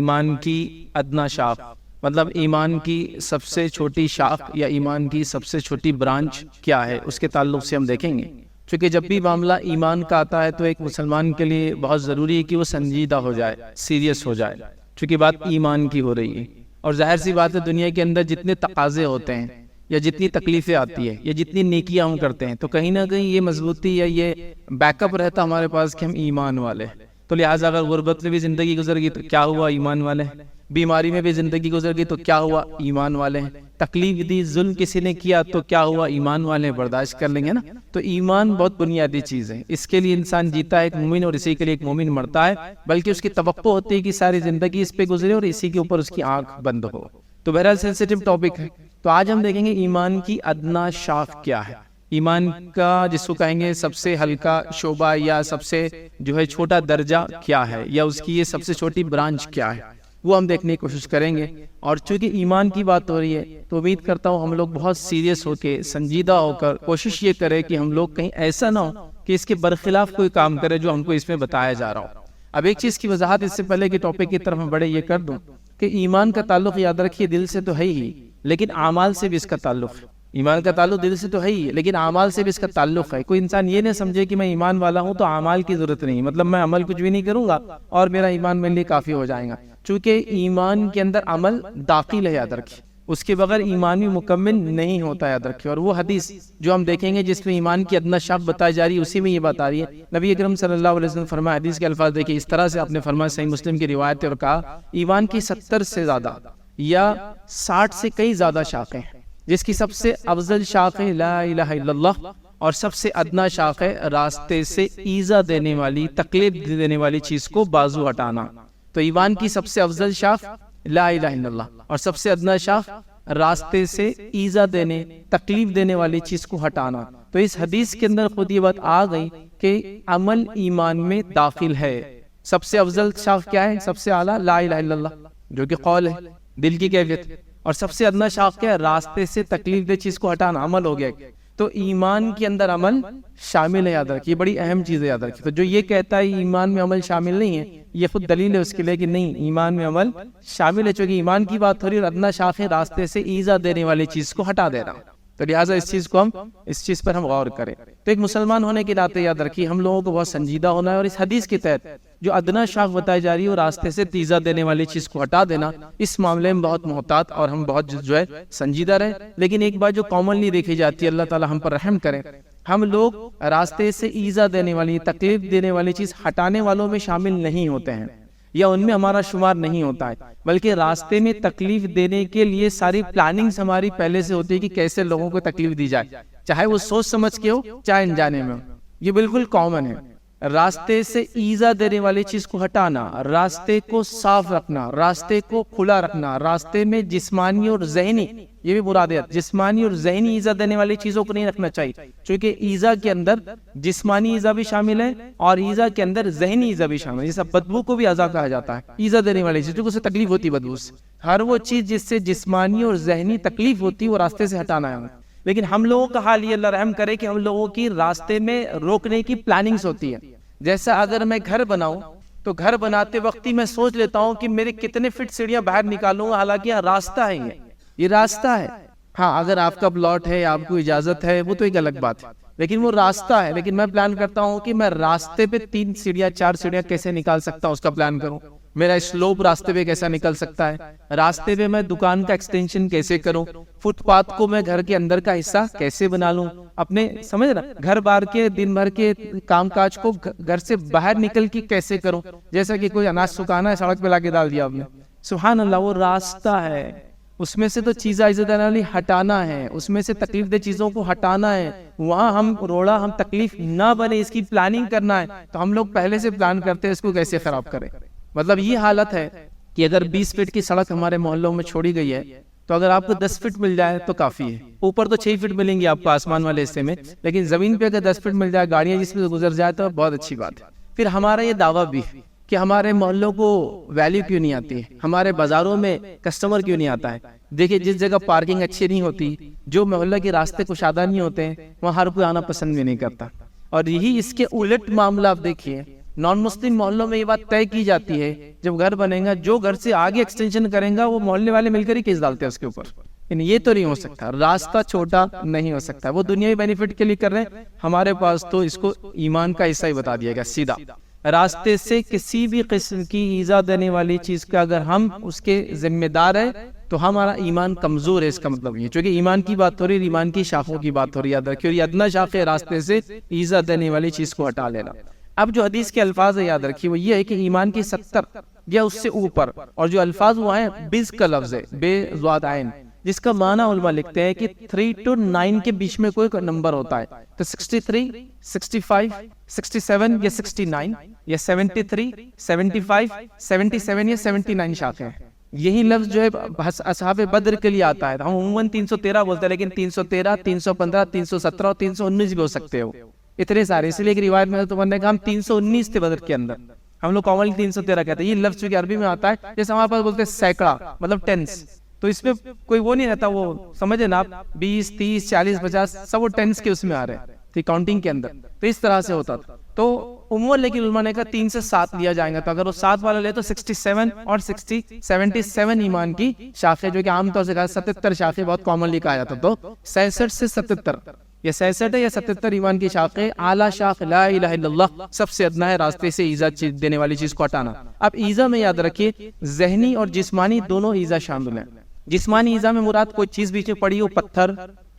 ایمان کی ادنا شاخ مطلب ایمان کی سب سے چھوٹی شاخ یا ایمان کی سب سے چھوٹی برانچ کیا ہے، اس کے تعلق سے ہم دیکھیں گے۔ چونکہ جب بھی معاملہ ایمان کا آتا ہے تو ایک مسلمان کے لیے بہت ضروری ہے کہ وہ سنجیدہ ہو جائے، سیریس ہو جائے، چونکہ بات ایمان کی ہو رہی ہے۔ اور ظاہر سی بات ہے، دنیا کے اندر جتنے تقاضے ہوتے ہیں یا جتنی تکلیفیں آتی ہے یا جتنی نیکیاں ہم کرتے ہیں تو کہیں نہ کہیں یہ مضبوطی یا یہ بیک اپ رہتا ہمارے پاس کہ ہم ایمان والے ہیں۔ تو لہٰذا اگر غربت میں بھی زندگی گزر گئی تو کیا ہوا، ایمان والے ہیں۔ بیماری میں بھی زندگی گزر گئی تو کیا ہوا، ایمان والے ہیں۔ تکلیف دی، ظلم کسی نے کیا تو کیا ہوا، ایمان والے ہیں، برداشت کر لیں گے نا۔ تو ایمان بہت بنیادی چیز ہے، اس کے لیے انسان جیتا ہے ایک مومن، اور اسی کے لیے ایک مومن مرتا ہے، بلکہ اس کی توقع ہوتی ہے کہ ساری زندگی اس پہ گزرے اور اسی کے اوپر اس کی آنکھ بند ہو۔ تو بہرحال سینسیٹیو ٹاپک ہے۔ تو آج ہم دیکھیں گے ایمان کی ادنا شاخ کیا ہے، ایمان کا جس کو کہیں گے سب سے ہلکا شعبہ یا سب سے جو ہے چھوٹا درجہ کیا ہے، یا اس کی یہ سب سے چھوٹی برانچ کیا ہے، وہ ہم دیکھنے کی کوشش کریں گے۔ اور چونکہ ایمان کی بات ہو رہی ہے تو امید کرتا ہوں ہم لوگ بہت سیریس ہو کے، سنجیدہ ہو کر کوشش یہ کریں کہ ہم لوگ کہیں ایسا نہ ہو کہ اس کے برخلاف کوئی کام کرے جو ہم کو اس میں بتایا جا رہا ہو۔ اب ایک چیز کی وضاحت اس سے پہلے کہ ٹاپک کی طرف میں بڑے یہ کر دوں کہ ایمان کا تعلق یاد رکھیے دل سے تو ہے ہی، لیکن اعمال سے بھی اس کا تعلق ہے۔ ایمان کا تعلق دل سے تو ہے ہی، لیکن اعمال سے بھی اس کا تعلق ہے۔ کوئی انسان یہ نہ سمجھے کہ میں ایمان والا ہوں تو اعمال کی ضرورت نہیں، مطلب میں عمل کچھ بھی نہیں کروں گا اور میرا ایمان میرے لیے کافی ہو جائے گا۔ چونکہ ایمان کے اندر عمل داخل ہے، یاد رکھیے، اس کے بغیر ایمان بھی مکمل نہیں ہوتا، یاد رکھیے۔ اور وہ حدیث جو ہم دیکھیں گے جس میں ایمان کی ادنا شاخ بتائی جا رہی ہے، اسی میں یہ بات آ رہی ہے۔ نبی اکرم صلی اللہ علیہ وسلم فرمایا، حدیث کے الفاظ دیکھیں اس طرح سے آپ نے فرمایا، صحیح مسلم کی روایت ہے، اور کہا ایمان کی 70 سے زیادہ یا 60 سے کئی زیادہ شاخیں ہیں، جس کی سب سے افضل شاخ ہے لا الہ الا اللہ، اور سب سے ادنا شاخ ہے راستے سے ایذا دینے والی، تکلیف دینے والی چیز کو بازو ہٹانا۔ تو ایمان کی سب سے افضل شاخ لا الہ الا اللہ، اور سب سے ادنا شاخ راستے سے ایذا دینے، تکلیف دینے والی چیز کو ہٹانا۔ تو اس حدیث کے اندر خود یہ بات آ گئی کہ عمل ایمان میں داخل ہے۔ سب سے افضل شاخ کیا ہے، سب سے اعلیٰ لا الہ الا اللہ، جو کہ قول ہے، دل کی کیفیت، اور سب سے ادنا شاخ کیا ہے، راستے سے تکلیف دہ چیز کو ہٹانا، عمل ہو گیا۔ تو ایمان کے اندر عمل شامل ہے، یاد رکھیے، بڑی اہم چیز ہے، یاد رکھیے۔ تو جو یہ کہتا ہے ایمان میں عمل شامل نہیں ہے، یہ خود دلیل ہے اس کے لیے کہ نہیں، ایمان میں عمل شامل ہے، چونکہ ایمان کی بات ہو رہی ہے، اور ادنا شاخ ہے راستے سے ایذا دینے والی چیز کو ہٹا دینا۔ تو لہٰذا اس چیز پر ہم غور کریں۔ تو ایک مسلمان ہونے کے ناطے یاد رکھیے ہم لوگوں کو بہت سنجیدہ ہونا ہے، اور اس حدیث کے تحت جو ادنا شاخ بتائی جا رہی ہے وہ راستے سے ایذا دینے والی چیز کو ہٹا دینا، اس معاملے میں بہت محتاط اور ہم بہت جو ہے سنجیدہ رہیں۔ لیکن ایک بات جو کامنلی دیکھی جاتی ہے، اللہ تعالی ہم پر رحم کرے، ہم لوگ راستے سے ایذا دینے والی، تکلیف دینے والی چیز ہٹانے والوں میں شامل نہیں ہوتے ہیں، یا ان میں ہمارا شمار نہیں ہوتا ہے، بلکہ راستے میں تکلیف دینے کے لیے ساری پلاننگز ہماری پہلے سے ہوتی ہے کہ کیسے لوگوں کو تکلیف دی جائے، چاہے وہ سوچ سمجھ کے ہو چاہے انجانے میں ہو۔ یہ بالکل کامن ہے۔ راستے سے ایذا دینے والی چیز کو ہٹانا، راستے کو صاف رکھنا، راستے کو کھلا رکھنا، راستے میں جسمانی اور ذہنی، یہ بھی مراد ہے، جسمانی اور ذہنی ایذا دینے والی چیزوں کو نہیں رکھنا چاہیے، چونکہ ایذا کے اندر جسمانی ایذا بھی شامل ہے اور ایذا کے اندر ذہنی ایذا بھی شامل ہے۔ جیسا بدبو کو بھی ایذا کہا جاتا ہے، ایذا دینے والی چیز، کیونکہ اسے تکلیف ہوتی ہے بدبو سے۔ ہر وہ چیز جس سے جسمانی اور ذہنی تکلیف ہوتی ہے وہ راستے سے ہٹانا ہے۔ لیکن ہم لوگوں کا حال یہ، اللہ رحم کرے، کہ ہم لوگوں کی راستے میں روکنے کی پلاننگز ہوتی ہے۔ جیسا اگر میں گھر بناؤں تو گھر بناتے وقت ہی میں سوچ لیتا ہوں کہ میرے کتنے فٹ سیڑھیاں باہر نکالوں گا، حالانکہ یہ راستہ ہے، یہ راستہ ہے۔ ہاں اگر آپ کا پلاٹ ہے، آپ کو اجازت ہے، وہ تو ایک الگ بات ہے، لیکن وہ راستہ ہے۔ لیکن میں پلان کرتا ہوں کہ میں راستے پہ 3 سیڑھیاں 4 سیڑھیاں کیسے نکال سکتا ہوں، اس کا پلان کروں۔ میرا سلوپ راستے پہ کیسا نکل سکتا ہے، راستے پہ میں دکان کا ایکسٹینشن کیسے کروں، فٹ پاتھ کو میں گھر کے اندر کا حصہ کیسے بنا لوں، اپنے سمجھ رہا گھر بار کے دن بھر کے کام کاج کو گھر سے باہر نکل کے کیسے کروں۔ جیسا کہ کوئی اناج سکھانا ہے، سڑک پہ لا کے ڈال دیا آپ نے، سبحان اللہ، وہ راستہ ہے، اس میں سے تو چیزیں عزت والی ہٹانا ہے، اس میں سے تکلیف دہ چیزوں کو ہٹانا ہے، وہاں ہم روڑا، ہم تکلیف نہ بنے، اس کی پلاننگ کرنا ہے۔ تو ہم لوگ پہلے سے پلان کرتے ہیں اس کو کیسے خراب کریں۔ مطلب یہ حالت ہے کہ اگر 20 فٹ کی سڑک ہمارے محلوں میں چھوڑی گئی ہے تو اگر آپ کو 10 فٹ مل جائے تو کافی ہے، اوپر تو 6 فٹ ملیں گے آپ کو آسمان والے حصے میں، لیکن زمین پہ اگر 10 فٹ مل جائے، گاڑیاں جس میں گزر جائے تو بہت اچھی بات ہے۔ پھر ہمارا یہ دعویٰ بھی کہ ہمارے محلوں کو ویلیو کیوں نہیں آتی ہے، ہمارے بازاروں میں کسٹمر کیوں نہیں آتا ہے۔ دیکھیں جس جگہ پارکنگ اچھی نہیں ہوتی، جو محلہ کے راستے کشادہ نہیں ہوتے ہیں، وہاں ہر کوئی آنا پسند بھی نہیں کرتا۔ اور یہی اس کے الٹ معاملہ آپ دیکھیے، نان مسلم محلوں میں یہ بات طے کی جاتی ہے، جب گھر بنے گا جو گھر سے آگے ایکسٹینشن کرے گا وہ محلے والے مل کر ہی کیس ڈالتے ہیں اس کے اوپر. یہ تو نہیں ہو سکتا، راستہ چھوٹا نہیں ہو سکتا. وہ دنیاوی بینیفٹ کے لیے کر رہے ہیں، ہمارے پاس تو اس کو ایمان کا حصہ ہی بتا دیا گیا سیدھا. راستے سے کسی بھی قسم کی ایذا دینے والی چیز کا اگر ہم اس کے ذمہ دار ہیں تو ہمارا ایمان کمزور ہے. اس کا مطلب یہ، چونکہ ایمان کی بات ہو رہی ہے، ایمان کی شاخوں کی بات ہو رہی ہے، یاد رکھیے. اور یہ ادنا شاخ ہے راستے سے ایذا دینے والی چیز کو ہٹا لینا. اب جو حدیث کے الفاظ ہے یاد رکھیے، وہ یہ ہے کہ ایمان کی 70 یا اس سے اوپر، اور جو الفاظ وہ ہیں بز کا لفظ ہے، بے زواد عین، جس کا معنی علماء لکھتے ہیں کہ 3 to 9 کے بیچ میں کوئی نمبر ہوتا ہے. تو 63 65 67 یا 69 یا 73 75 77 یا 79 شاخیں ہیں. یہی لفظ جو ہے اصحاب بدر کے لیے آتا ہے. ہم عموماً 313 بولتے ہیں، لیکن 313 315 317 اور 319 بھی ہو سکتے ہو. اتنے سارے، اس لیے کہ روایت میں تو نے کہا ہم 319 تھے بدر کے اندر، ہم لوگ کامل 313 کہتے ہیں. یہ لفظ چونکہ عربی میں آتا ہے، جیسے ہمارے پاس بولتے ہیں سینکڑا، مطلب ٹینس، تو اس میں کوئی وہ نہیں رہتا، وہ سمجھے نا آپ 20 30 40 50 سب وہ ٹینس کے اس میں آ رہے ہیں کاؤنٹنگ کے اندر. تو اس طرح سے ہوتا تھا. تو عموماً لیکن علماء نے کہا 3 سے 7 لیا جائے گا. تو اگر وہ 7 والا لے تو 67 اور 77 ایمان کی شاخیں، جو کہ عام طور سے کہا 77 شاخیں بہت کامنلی کہا جاتا. تو 66 سے 77 یا 66 یا 77 ایمان کی شاخیں. اعلیٰ شاخ لا الہ الا اللہ سب سے ادنا ہے راستے سے ایذا دینے والی چیز کو ہٹانا. اب ایذا میں یاد رکھیے ذہنی اور جسمانی دونوں ایذا شامل ہیں. جسمانی ایذا میں مراد کوئی چیز بیچ میں پڑی ہو، پتھر،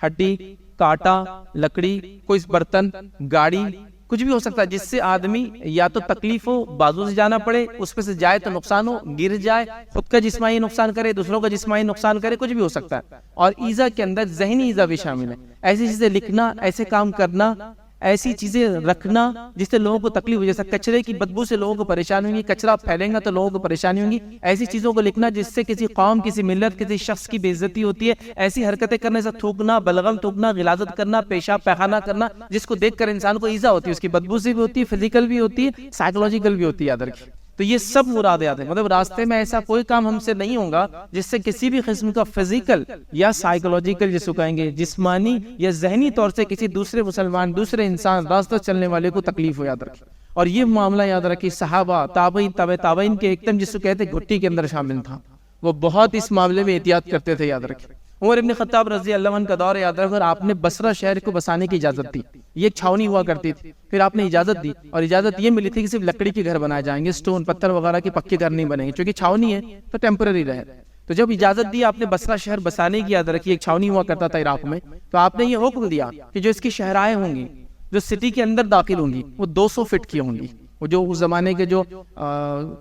ہڈی، کانٹا، لکڑی، کوئی برتن، گاڑی، کچھ بھی ہو سکتا ہے جس سے آدمی یا تو تکلیف ہو، بازو سے جانا پڑے، اس پہ سے جائے تو نقصان ہو، گر جائے، خود کا جسمانی نقصان کرے، دوسروں کا جسمانی نقصان کرے، کچھ بھی ہو سکتا ہے. اور ایذا کے اندر ذہنی ایذا بھی شامل ہے. ایسی چیزیں لکھنا، ایسے کام کرنا، ایسی چیزیں رکھنا جس سے لوگوں کو تکلیف ہو، جیسا کچرے کی بدبو سے لوگوں کو پریشانی ہوگی، کچرا پھیلیں گا تو لوگوں کو پریشانی ہوگی. ایسی چیزوں کو لکھنا جس سے کسی قوم، کسی ملت، کسی شخص کی بے عزتی ہوتی ہے. ایسی حرکتیں کرنے سے تھوکنا، بلغم تھوکنا، غلاظت کرنا، پیشاب پیخانہ کرنا، جس کو دیکھ کر انسان کو ایذا ہوتی ہے، اس کی بدبو سے بھی ہوتی ہے، فزیکل بھی ہوتی ہے، سائیکولوجیکل بھی ہوتی ہے. یاد رکھیے. تو یہ سب مرادات ہیں. مطلب راستے میں ایسا کوئی کام ہم سے نہیں ہوگا جس سے کسی بھی قسم کا فزیکل یا سائیکولوجیکل جس کو کہیں گے جسمانی یا ذہنی طور سے کسی دوسرے مسلمان، دوسرے انسان، راستہ چلنے والے کو تکلیف ہو. یاد رکھیں. اور یہ معاملہ یاد رکھیں صحابہ، تابعین، تابع تابعین کے ایک دم جس کو کہتے ہیں گھٹی کے اندر شامل تھا. وہ بہت اس معاملے میں احتیاط کرتے تھے. یاد رکھیں. عمر ابن خطاب رضی اللہ عنہ کا دور یاد رکھیں، اور آپ نے بصرہ شہر کو بسانے کی اجازت دی. یہ ایک چھاونی ہوا کرتی تھی. پھر آپ نے اجازت دی، اور اجازت یہ ملی تھی کہ صرف لکڑی کے گھر بنائے جائیں گے، سٹون پتھر وغیرہ کے پکے گھر نہیں بنیں گے، چونکہ چھاونی ہے تو ٹیمپرری رہے. تو جب اجازت دی آپ نے بصرہ شہر بسانے کی، یاد رکھیے ایک چھاونی ہوا کرتا تھا عراق میں، تو آپ نے یہ حکم دیا کہ جو اس کی شہرائیں ہوں گی، جو سٹی کے اندر داخل ہوں گی، وہ 200 فٹ کی ہوں گی. وہ جو اس زمانے کے جو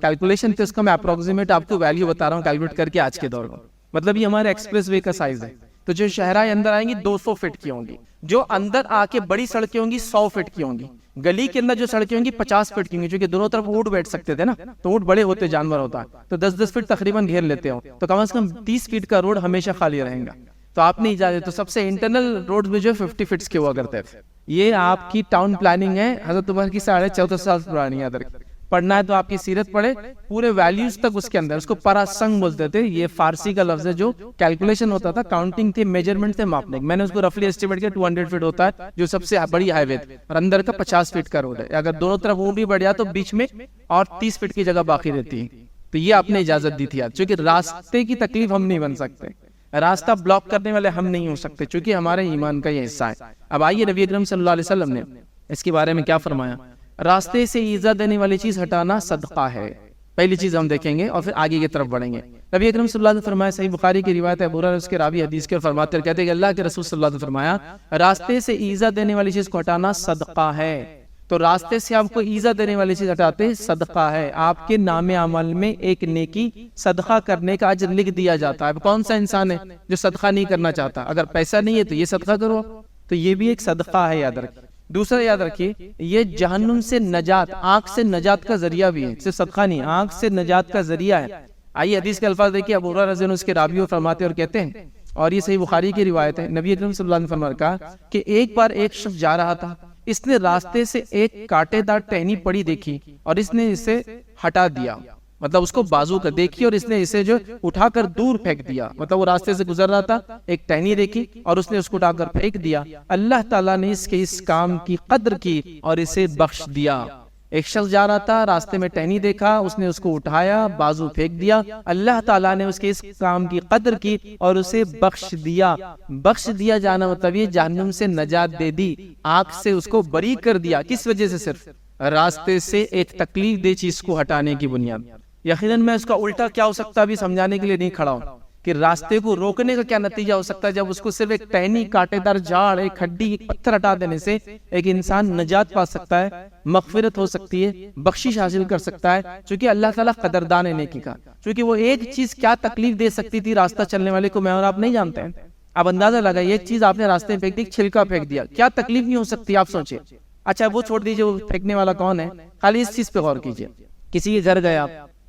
کیلکولیشن تھے اس کا میں اپروکسیمیٹ آپ کو ویلیو بتا رہا ہوں کیلکولیٹ کر کے آج کے دور میں. مطلب یہ ہمارے ایکسپریس وے کا سائز ہے. تو جو شہرائیں اندر آئیں گی 200 فٹ کی ہوں گی. جو اندر آ کے بڑی سڑکیں ہوں گی 100 فٹ کی ہوں گی. گلی کے اندر جو سڑکیں ہوں گی 50 فٹ کی ہوں گی، چونکہ دونوں طرف اونٹ بیٹھ سکتے تھے نا، تو اونٹ بڑے ہوتے جانور ہوتا ہے، تو 10 فٹ تقریباً گھیر لیتے ہو، تو کم از کم 30 فٹ کا روڈ ہمیشہ خالی رہے گا. تو آپ نے اجازت، تو سب سے انٹرنل روڈ میں جو 50 فٹس کے ہوا کرتے تھے. یہ آپ کی ٹاؤن پلاننگ ہے حضرت عمر کی 14.5 سال پرانی. یاد رکھیں. پڑھنا ہے تو آپ کی سیرت پڑھے، پورے ویلیوز تک اس کے اندر. اس کو پراسنگ بولتے تھے. یہ فارسی کا لفظ ہے. جو کیلکولیشن ہوتا تھا، کاؤنٹنگ تھے، میجرمنٹ تھے، ماپنے. میں نے اس کو رفلی اسٹیمیٹ کیا 200 فٹ ہوتا ہے جو سب سے بڑی ہائی وے، اور اندر کا 50 فٹ کا روڈ ہے. اگر دونوں طرف اونٹ بھی بڑھ جائے تو بیچ میں اور 30 فٹ کی جگہ باقی رہتی ہے. تو یہ آپ نے اجازت دی تھی. چونکہ راستے کی تکلیف ہم نہیں بن سکتے، راستہ بلاک کرنے والے ہم نہیں ہو سکتے، چونکہ ہمارے ایمان کا یہ حصہ ہے. اب آئیے نبی اکرم صلی اللہ علیہ وسلم نے اس کے بارے میں کیا فرمایا. راستے سے ایذا دینے والی چیز ہٹانا صدقہ ہے. پہلی چیز ہم دیکھیں گے اور پھر آگے کی طرف بڑھیں گے. نبی اکرم صلی اللہ علیہ وسلم نے فرمایا، صحیح بخاری کی روایت ہے، ابو ہریرہ اس کے راوی حدیث کے فرماتے ہیں، کہتے ہیں کہ اللہ کے رسول صلی اللہ علیہ وسلم نے فرمایا راستے سے ایذا دینے والی چیز کو ہٹانا صدقہ ہے. تو راستے سے آپ کو ایذا دینے والی چیز ہٹاتے صدقہ ہے. آپ کے نام عمل میں ایک نیکی صدقہ کرنے کا اجر لکھ دیا جاتا ہے. کون سا انسان ہے جو صدقہ نہیں کرنا چاہتا؟ اگر پیسہ نہیں ہے تو یہ صدقہ کرو، تو یہ بھی ایک صدقہ ہے. یاد رکھیں. دوسرا یاد رکھیے، یہ جہنم سے نجات، آنکھ سے نجات کا ذریعہ بھی ہے. صرف صدقہ نہیں، آنکھ سے نجات کا ذریعہ ہے. آئیے حدیث کے الفاظ دیکھیے. ابو ہریرہ رضی اللہ عنہ اس کے راوی فرماتے اور کہتے ہیں، اور یہ صحیح بخاری کی روایت ہے، نبی اکرم صلی اللہ علیہ وسلم نے کہا کہ ایک بار ایک شخص جا رہا تھا، اس نے راستے سے ایک کانٹے دار ٹہنی پڑی دیکھی اور اس نے اسے ہٹا دیا. مطلب اس کو بازو کا دیکھی اور اس نے اسے جو اٹھا کر دور پھینک دیا. مطلب وہ راستے سے گزر رہا تھا، ایک ٹہنی دیکھی اور اس نے اس کو اٹھا کر پھینک دیا. اللہ تعالیٰ نے اس کے اس کام کی قدر کی اور اسے بخش دیا. ایک شخص جا رہا تھا، راستے میں ٹہنی دیکھا، اس نے اس کو اٹھایا، بازو پھینک دیا، اللہ تعالیٰ نے اس کے اس کام کی قدر کی اور اسے بخش دیا۔ بخش دیا جانا مطلب یہ جہنم سے نجات دے دی، آگ سے اس کو بری کر دیا۔ کس وجہ سے؟ صرف راستے سے ایک تکلیف دہ چیز کو ہٹانے کی بنیاد۔ یقیناً میں اس کا الٹا کیا ہو سکتا ابھی سمجھانے کے لیے نہیں کھڑا ہوں کہ راستے کو روکنے کا کیا نتیجہ ہو سکتا ہے جب اس کو صرف ایک ٹہنی، کانٹے دار جھاڑ، ایک کھڈی، ایک پتھر ہٹا دینے سے ایک انسان نجات پا سکتا ہے، مغفرت ہو سکتی ہے، بخشش حاصل کر سکتا ہے، چونکہ اللہ تعالیٰ قدردان ہے نیکی کا۔ چونکہ وہ ایک چیز کیا تکلیف دے سکتی تھی راستہ چلنے والے کو، میں اور آپ نہیں جانتے ہیں۔ اب اندازہ لگائیے، ایک چیز آپ نے راستے میں پھینک دی، چھلکا پھینک دیا، کیا تکلیف نہیں ہو سکتی؟ آپ سوچیں۔ اچھا وہ چھوڑ دیجئے وہ پھینکنے والا کون ہے، خالی اس چیز پہ غور کیجئے۔ کسی کے گھر گیا،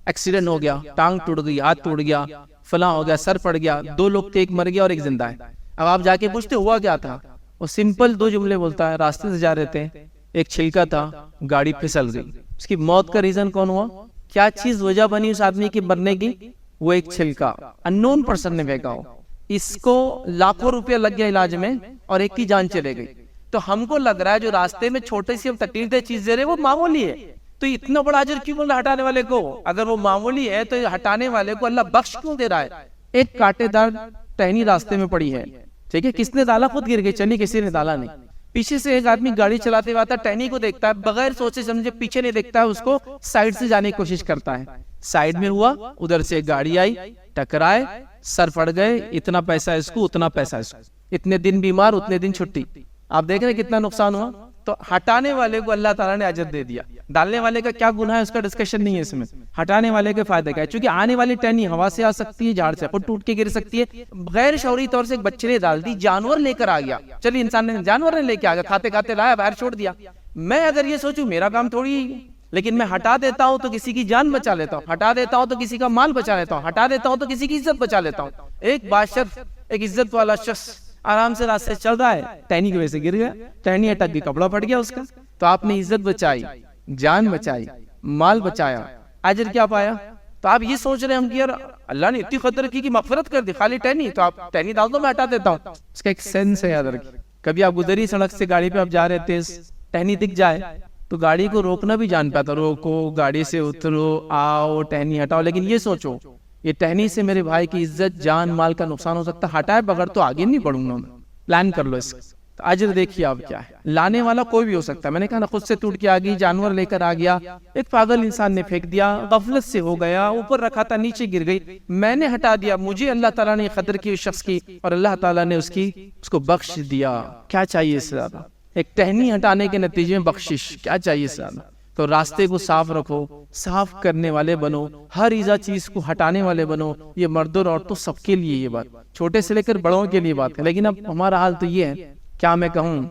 ایکسیڈنٹ ہو گیا، ٹانگ ٹوٹ گئی، ہاتھ ٹوٹ گیا، فلاں ہو گیا، سر پڑ گیا، 2 لوگ تھے، ایک مر گیا اور ایک زندہ ہے۔ اب آپ جا کے پوچھتے ہوا کیا تھا، وہ سمپل 2 جملے بولتا ہے، راستے سے جا رہے تھے، ایک چھلکا تھا، گاڑی پھسل گئی۔ اس کی موت کا ریزن کون ہوا؟ کیا چیز وجہ بنی اس آدمی کی مرنے کی؟ وہ ایک چھلکا، اننون پرسن نے پھینکا ہو۔ اس کو لاکھوں روپیہ لگ گیا علاج میں اور ایک کی جان چلے گئی۔ تو ہم کو لگ رہا ہے جو راستے میں چھوٹی سی تکلیف دہ چیز دے رہے وہ معمولی ہے، تو اتنا بڑا اجر کیوں مل رہا ہٹانے والے کو؟ اگر وہ معمولی ہے تو ہٹانے والے کو اللہ بخش کیوں دے رہا ہے؟ ایک کانٹے دار ٹہنی راستے میں پڑی ہے، ٹھیک ہے، کس نے ڈالا؟ خود گر گئی، چلی کسی نے ڈالا نہیں۔ پیچھے سے ایک آدمی گاڑی چلاتے ہوئے آتا ہے، ٹہنی کو دیکھتا ہے، بغیر سوچے سمجھے پیچھے نہیں دیکھتا ہے، اس کو سائیڈ سے جانے کی کوشش کرتا ہے، سائیڈ میں ہوا، ادھر سے ایک گاڑی آئی، ٹکرائے، سر پڑ گئے، اتنا پیسہ اس کو، اتنا پیسہ اس کو، اتنے دن بیمار، اتنے دن چھٹی۔ آپ دیکھ رہے ہیں کتنا نقصان ہوا؟ تو ہٹانے والے کو اللہ تعالیٰ نے اجر دے دیا۔ ڈالنے والے کا کیا گناہ ہے اس کا ڈسکشن نہیں ہے اس میں، ہٹانے والے کے فائدے کا ہے، چونکہ آنے والی ٹہنی ہوا سے آ سکتی ہے، جھاڑ سے خود ٹوٹ کے گر سکتی ہے، غیر شعوری طور سے ایک بچے نے ڈال دی، جانور لے کر آ گیا، چلیے انسان نے، جانور نے لے کے آ گیا، کھاتے کھاتے لایا، باہر چھوڑ دیا۔ میں اگر یہ سوچوں میرا کام تھوڑی، لیکن میں ہٹا دیتا ہوں تو کسی کی جان بچا لیتا ہوں، ہٹا دیتا ہوں تو کسی کا مال بچا لیتا ہوں، ہٹا دیتا ہوں تو کسی کی عزت بچا لیتا ہوں۔ ایک باشرف، ایک عزت والا شخص آرام سے راستے چل رہا ہے، ٹہنی کی وجہ سے گر گیا، ٹہنی اٹک گئی، کپڑا پھٹ گیا اس کا، تو آپ نے عزت بچائی، جان بچائی، مال بچایا، اجر کیا پایا؟ تو آپ یہ سوچ رہے ہیں ہم کہ یار اللہ نے اتنی قدر کی کہ مغفرت کر دی، خالی ٹہنی، تو آپ ٹہنی ڈال دو میں ہٹا دیتا ہوں۔ اس کا ایک سینس ہے، یاد رکھیے۔ کبھی آپ گزری سڑک سے، گاڑی پہ آپ جا رہے تھے، ٹہنی دکھ جائے تو گاڑی کو روکنا بھی جان پاتا، روکو، گاڑی سے اترو، آؤ، ٹہنی ہٹاؤ، لیکن یہ سوچو یہ ٹہنی سے میرے بھائی کی عزت، جان، مال کا نقصان ہو سکتا، ہٹائے بغیر تو آگے نہیں بڑھوں گا۔ پلان کر لو اس کا، تو اجر دیکھیے آپ کیا ہے۔ لانے والا کوئی بھی ہو سکتا ہے، میں نے کہا نا، خود سے ٹوٹ کے آ گئی، جانور لے کر آ گیا، ایک پاگل انسان نے پھینک دیا، غفلت سے ہو گیا، اوپر رکھا تھا نیچے گر گئی، میں نے ہٹا دیا، مجھے اللہ تعالیٰ نے قدر کی اس شخص کی، اور اللہ تعالیٰ نے اس کو بخش دیا۔ کیا چاہیے اس سے زیادہ؟ ایک ٹہنی ہٹانے کے نتیجے میں بخشش، کیا چاہیے اس سے زیادہ؟ تو راستے کو صاف رکھو، صاف کرنے والے بنو، ہر ایزا چیز کو ہٹانے والے بنو۔ یہ مرد اور عورتوں سب کے لیے یہ بات، چھوٹے سے لے کر بڑوں کے لیے بات ہے۔ لیکن اب ہمارا حال تو یہ ہے، کیا میں کہوں،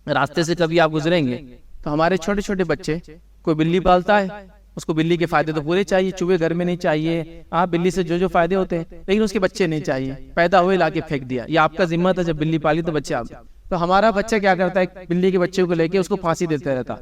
راستے سے کبھی آپ گزریں گے تو ہمارے چھوٹے چھوٹے بچے، کوئی بلی پالتا ہے، اس کو بلی کے فائدے تو پورے چاہیے، چوہے گھر میں نہیں چاہیے، آپ بلی سے جو فائدے ہوتے ہیں، لیکن اس کے بچے نہیں چاہیے، پیدا ہوئے لا کے پھینک دیا، یہ آپ کا ذمہ تھا جب بلی پالی تو بچے آپ۔ تو ہمارا بچہ کیا کرتا ہے، بلی کے بچے کو لے کے اس کو پھانسی دیتے رہتا،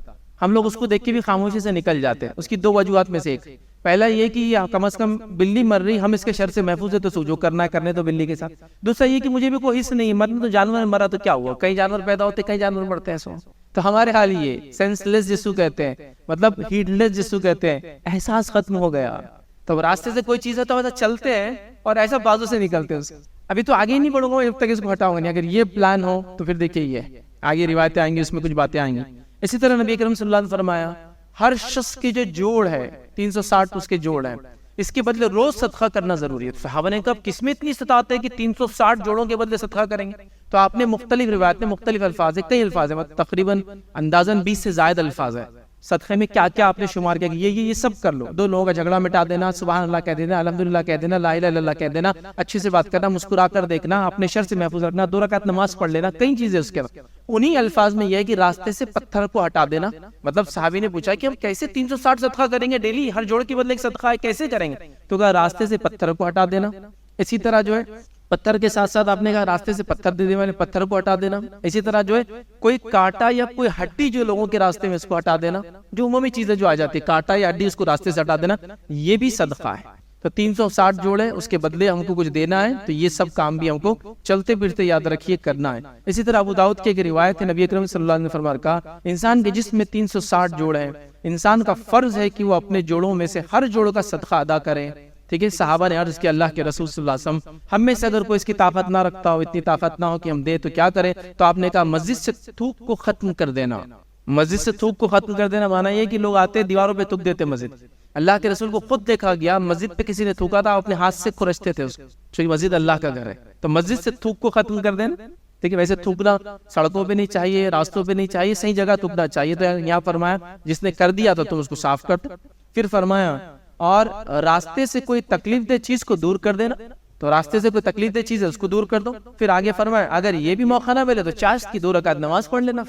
ہم لوگ اس کو دیکھ کے بھی خاموشی سے نکل جاتے ہیں۔ اس کی 2 وجوہات میں سے ایک، پہلا یہ کہ کم از کم بلی مر رہی، ہم اس کے شر سے محفوظ ہے، تو جو کرنا ہے کرنے تو بلی کے ساتھ۔ دوسرا یہ کہ مجھے بھی کوئی حص نہیں ہے، مرنا تو جانور مرا تو کیا ہوا، کئی جانور پیدا ہوتے، کئی جانور مرتے ہیں، سو تو ہمارے حال یہ سینس لیس جسو کہتے ہیں، مطلب ہیڈ لیس جسو کہتے ہیں، احساس ختم ہو گیا۔ تو راستے سے کوئی چیز ہے تو ایسا چلتے ہیں اور ایسا بازو سے نکلتے ہیں، ابھی تو آگے ہی نہیں بڑھوں گا جب تک اس کو ہٹاؤں گا نہیں۔ اگر یہ پلان ہو تو پھر دیکھیے یہ آگے روایتیں آئیں گی، اس میں کچھ باتیں آئیں گی۔ اسی طرح نبی کریم صلی اللہ علیہ وسلم نے فرمایا، ہر شخص کی جو جوڑ ہے 360 اس کے جوڑ ہیں، اس کے بدلے روز صدقہ کرنا ضروری ہے۔ صحابہ نے کہا کس میں اتنی استطاعت ہے کہ 360 جوڑوں کے بدلے صدقہ کریں گے؟ تو آپ نے مختلف روایت میں مختلف الفاظ ہیں، کئی الفاظ ہیں، تقریباً اندازاً 20 سے زائد الفاظ ہیں۔ صدقے میں کیا کیا آپ نے شمار کیا کہ یہ سب کر لو، 2 لوگوں کا جھگڑا مٹا دینا، سبحان اللہ کہہ دینا، الحمدللہ کہہ دینا، لا الہ الا اللہ کہہ دینا، اچھے سے بات کرنا، مسکرا کر دیکھنا، اپنے شر سے محفوظ رکھنا، 2 رکعت نماز پڑھ لینا، کئی چیزیں اس کے بعد۔ انہی الفاظ میں یہ ہے کہ راستے سے پتھر کو ہٹا دینا، مطلب صحابی نے پوچھا کہ ہم کیسے 360 صدقہ کریں گے ڈیلی، ہر جوڑ کے بدلے ایک صدقہ ہے، کیسے کریں گے؟ تو کہا راستے سے پتھر کو ہٹا دینا۔ اسی طرح جو ہے پتھر کے ساتھ ساتھ آپ نے کہا راستے سے پتھر دے دینے والے پتھر کو ہٹا دینا۔ اسی طرح جو ہے کوئی کانٹا یا کوئی ہڈی جو لوگوں کے راستے میں اس کو ہٹا دینا، جو عمومی چیزیں جو آ جاتی ہے، کانٹا یا ہڈی اس کو راستے سے ہٹا دینا، یہ بھی صدقہ ہے۔ تو 360 جوڑے اس کے بدلے ہم کو کچھ دینا ہے، تو یہ سب کام بھی ہم کو چلتے پھرتے یاد رکھیے کرنا ہے۔ اسی طرح ابو داؤد کی ایک روایت ہے، نبی اکرم صلی اللہ علیہ وسلم نے فرمایا انسان کے جسم میں 360 جوڑ ہیں، انسان کا فرض ہے کہ وہ اپنے جوڑوں میں سے ہر جوڑ کا صدقہ ادا کرے۔ ٹھیک ہے، صحابہ نے عرض کیا اللہ کے رسول صلی اللہ علیہ وسلم ہم میں سے اگر کوئی اس کی طاقت نہ رکھتا ہو، اتنی طاقت نہ ہو کہ ہم دے تو کیا کرے؟ تو آپ نے کہا مسجد سے تھوک کو ختم کر دینا۔ مسجد سے تھوک کو ختم کر دینا مانا یہ کہ لوگ آتے دیواروں پہ تھوک دیتے مسجد۔ اللہ کے رسول کو خود دیکھا گیا مسجد پہ کسی نے تھوکا تھا، اپنے ہاتھ سے کھرچتے تھے اس کو، چونکہ مسجد اللہ کا گھر ہے، تو مسجد سے تھوک کو ختم کر دینا۔ ٹھیک ہے، ویسے تھوکنا سڑکوں پہ نہیں چاہیے، راستوں پہ نہیں چاہیے، صحیح جگہ تھوکنا چاہیے۔ تو یہاں فرمایا جس نے کر دیا تو تم اس کو صاف کر دو۔ پھر فرمایا اور راستے سے کوئی تکلیف دہ چیز کو دور کر دینا، تو راستے سے کوئی تکلیف دہ چیز ہے اس کو دور کر دو۔ پھر آگے فرمایا اگر یہ بھی موقع نہ ملے تو چاشت کی 2 رکعت نماز پڑھ لینا۔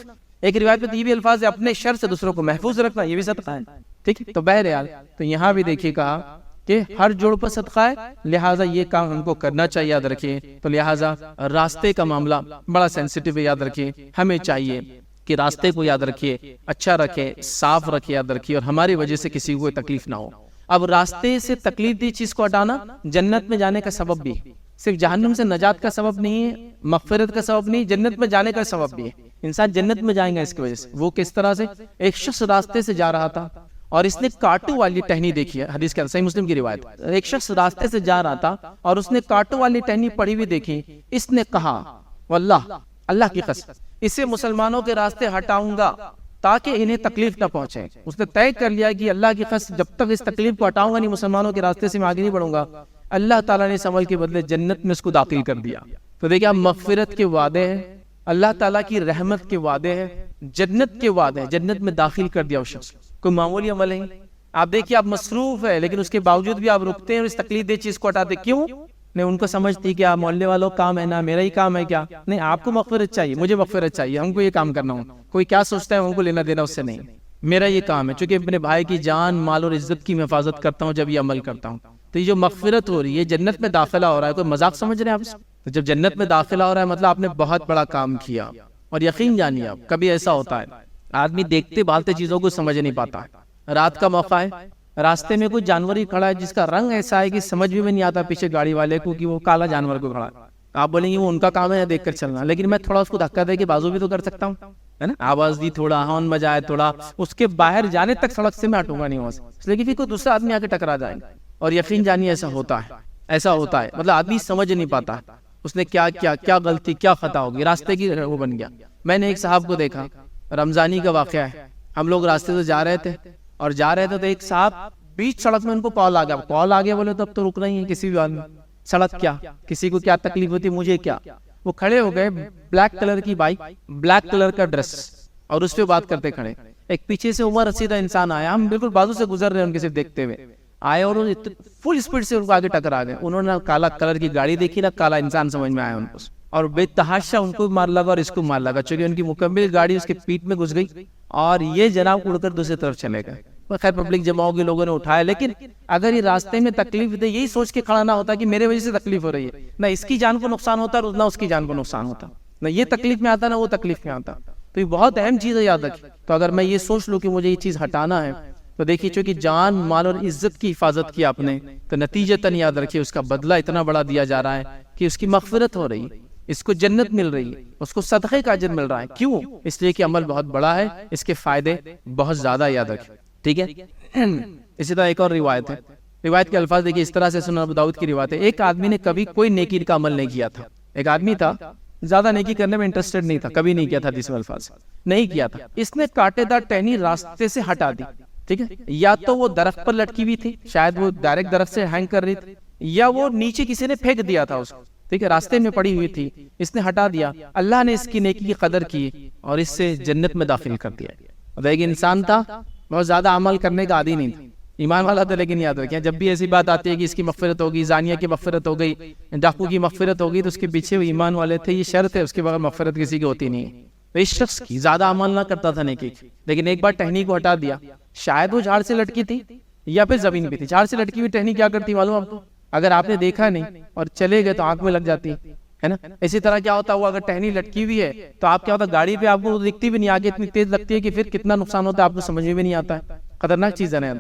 ایک روایت میں یہ بھی الفاظ ہے اپنے شر سے دوسروں کو محفوظ رکھنا، یہ بھی صدقہ ہے۔ ٹھیک ہے، تو بہرحال تو یہاں بھی دیکھیے کہا کہ ہر جوڑ پر صدقہ ہے، لہٰذا یہ کام ہم کو کرنا چاہیے، یاد رکھیے۔ تو لہٰذا راستے کا معاملہ بڑا سینسیٹیو ہے، یاد رکھیے، ہمیں چاہیے کہ راستے کو یاد رکھیے، اچھا رکھے، صاف رکھے، یاد رکھیے، اور ہماری وجہ سے کسی کو کوئی تکلیف نہ ہو۔ اب راستے سے تکلیف دی چیز کو ہٹانا جنت میں جانے کا سبب بھی ہے، صرف جہنم سے نجات کا سبب نہیں ہے، مغفرت کا سبب نہیں، جنت میں جانے کا سبب بھی ہے۔ انسان جنت میں جائیں گا اس کی وجہ سے۔ وہ کس طرح سے؟ ایک شخص راستے سے جا رہا تھا اور اس نے کانٹوں والی ٹہنی دیکھی ہے، حدیث کے صحیح مسلم کی روایت۔ ایک شخص راستے سے جا رہا تھا اور اس نے کانٹوں والی ٹہنی پڑی ہوئی دیکھی، اس نے کہا واللہ، اللہ کی قسم، اسے مسلمانوں کے راستے ہٹاؤں گا تاکہ انہیں تکلیف نہ پہنچے۔ اس نے طے کر لیا کہ اللہ کی قسم جب تک اس تکلیف کو ہٹاؤں گا نہیں، مسلمانوں کے راستے سے میں آگے نہیں بڑھوں گا۔ اللہ تعالیٰ نے اس عمل کے بدلے جنت میں اس کو داخل کر دیا۔ تو دیکھیں آپ، مغفرت کے وعدے ہیں، اللہ تعالیٰ کی رحمت کے وعدے ہیں، جنت کے وعدے ہیں، جنت میں داخل کر دیا اس شخص۔ کوئی معمولی عمل ہے؟ آپ دیکھیے آپ مصروف ہے لیکن اس کے باوجود بھی آپ رکتے ہیں اور اس تکلیف دہ چیز کو ہٹاتے، کیوں؟ نہیں ان کو سمجھتی کہ آپ محلے والوں کام ہے نا، میرا ہی کام ہے کیا؟ نہیں، آپ کو مغفرت چاہیے، مجھے مغفرت چاہیے، ہم کو یہ کام کرنا ہو۔ کوئی کیا سوچتا ہے ہم کو لینا دینا اس سے نہیں، میرا یہ کام ہے، چونکہ اپنے بھائی کی جان، مال اور عزت کی حفاظت کرتا ہوں جب یہ عمل کرتا ہوں۔ تو یہ جو مغفرت ہو رہی ہے، جنت میں داخلہ ہو رہا ہے، کوئی مذاق سمجھ رہے ہیں آپ؟ تو جب جنت میں داخلہ ہو رہا ہے مطلب آپ نے بہت بڑا کام کیا۔ اور یقین جانیے آپ، کبھی ایسا ہوتا ہے آدمی دیکھتے بھالتے چیزوں کو سمجھ نہیں پاتا ہے۔ رات کا موقع ہے، راستے میں کوئی جانور ہی کھڑا ہے جس کا رنگ ایسا ہے کہ سمجھ بھی نہیں آتا پیچھے گاڑی والے کو کہ وہ کالا جانور کو کھڑا ہے۔ آپ بولیں گے وہ ان کا کام ہے دیکھ کر چلنا، لیکن میں تھوڑا اس کو دھکا دے کے بازو بھی تو کر سکتا ہوں، ہے نا؟ آواز دی، تھوڑا ہارن بجائے، تھوڑا اس کے باہر جانے تک سڑک سے میں ہٹوں گا نہیں وہاں سے، اس لیے کہ پھر کوئی دوسرا آدمی آ کے ٹکرا جائے گا۔ اور یقین جانیے ایسا ہوتا ہے، ایسا ہوتا ہے، مطلب آدمی سمجھ نہیں پاتا اس نے کیا کیا، کیا غلطی، کیا خطا ہوگی، راستے کی وہ بن گیا۔ میں نے ایک صاحب کو دیکھا، رمضانی کا واقعہ ہے، ہم لوگ راستے سے جا رہے تھے تو ایک صاحب بیچ سڑک میں ان کو کال آ گیا، بولے تو اب تو رکنا ہی ہے کسی بھی آدمی، سڑک کیا، کسی کو کیا تکلیف ہوتی مجھے کیا۔ وہ کھڑے ہو گئے، بلیک کلر کی بائک، بلیک کلر کا ڈریس، اور اس پہ بات کرتے کھڑے۔ ایک پیچھے سے عمر رسیدہ انسان آیا، ہم بالکل بازو سے گزر رہے ہیں ان کے صرف دیکھتے ہوئے، آئے اور فل اسپیڈ سے ان کو آگے ٹکرا گئے۔ انہوں نے کالا کلر کی گاڑی دیکھی نا، کالا انسان سمجھ میں آیا ان کو، اور بے تحاشا ان کو مار لگا اور اس کو مار لگا، چونکہ ان کی مکمل گاڑی اس کے پیٹ میں گھس گئی اور یہ جناب اڑ کر دوسری طرف چلے گئے۔ خیر پبلک جمع ہوگی، لوگوں نے اٹھایا، لیکن اگر یہ راستے میں تکلیف دے یہی سوچ کے کھڑا نہ ہوتا کہ میرے وجہ سے تکلیف ہو رہی ہے، نہ اس کی جان کو نقصان ہوتا اور نہ اس کی جان کو نقصان ہوتا، نہ یہ تکلیف میں آتا نہ وہ تکلیف میں آتا۔ تو یہ بہت اہم چیز ہے، یاد رکھیں۔ تو اگر میں یہ سوچ لوں کہ مجھے یہ چیز ہٹانا ہے، تو دیکھیے چونکہ جان، مال اور عزت کی حفاظت کی آپ نے، تو نتیجتاً یاد رکھیے اس کا بدلہ اتنا بڑا دیا جا رہا ہے کہ اس کی مغفرت ہو رہی ہے، اس کو جنت مل رہی ہے، اس کو صدقے کا اجر مل رہا ہے۔ کیوں؟ اس لیے کہ عمل بہت بڑا ہے، اس کے فائدے بہت زیادہ، یاد رکھیں، ٹھیک ہے۔ اسی طرح ایک اور روایت ہے، روایت کے الفاظ دیکھیے اس طرح سے، سنن ابو داؤد کی روایت ہے، ایک آدمی نے کبھی کوئی نیکی کا عمل نہیں کیا تھا، ایک آدمی تھا زیادہ نیکی کرنے میں انٹرسٹڈ نہیں تھا، کبھی نہیں کیا تھا، حدیث میں الفاظ نہیں کیا تھا، اس نے کانٹے دار ٹہنی راستے سے ہٹا دی، ٹھیک ہے، یا تو وہ درخت پر لٹکی ہوئی تھی، شاید وہ ڈائریکٹ درخت سے ہینگ کر رہی تھی، یا وہ نیچے کسی نے پھینک دیا تھا اس کو، ٹھیک ہے، راستے میں پڑی ہوئی تھی، اس نے ہٹا دیا، اللہ نے اس کی نیکی کی قدر کی اور اس سے جنت میں داخل کر دیا۔ اور ایک انسان تھا بہت زیادہ عمل کرنے کا عادی نہیں تھا، ایمان والا تھا، لیکن یاد رکھیں جب بھی ایسی بات آتی ہے کہ اس کی مغفرت ہوگی، زانیہ کی مغفرت ہو گئی، ڈاکو کی مغفرت ہوگی، تو اس کے پیچھے وہ ایمان والے تھے، یہ شرط ہے، اس کے بغیر مغفرت کسی کی ہوتی نہیں ہے۔ تو اس شخص کی زیادہ عمل نہ کرتا تھا نیکی، لیکن ایک بار ٹہنی کو ہٹا دیا، شاید وہ جھاڑ سے لٹکی تھی یا پھر زمین پہ تھی۔ جھاڑ سے لٹکی ہوئی ٹہنی کیا کرتی معلوم آپ کو؟ اگر آپ نے دیکھا نہیں اور چلے گئے تو آنکھ میں لگ جاتی ہے نا۔ اسی طرح کیا ہوتا ہے، اگر ٹہنی لٹکی ہوئی ہے تو آپ کیا ہوتا ہے، گاڑی پہ آپ کو دکھتی بھی نہیں، آگے اتنی تیز لگتی ہے کہ پھر کتنا نقصان ہوتا ہے آپ کو سمجھ میں بھی نہیں آتا ہے، خطرناک چیز ہے نا۔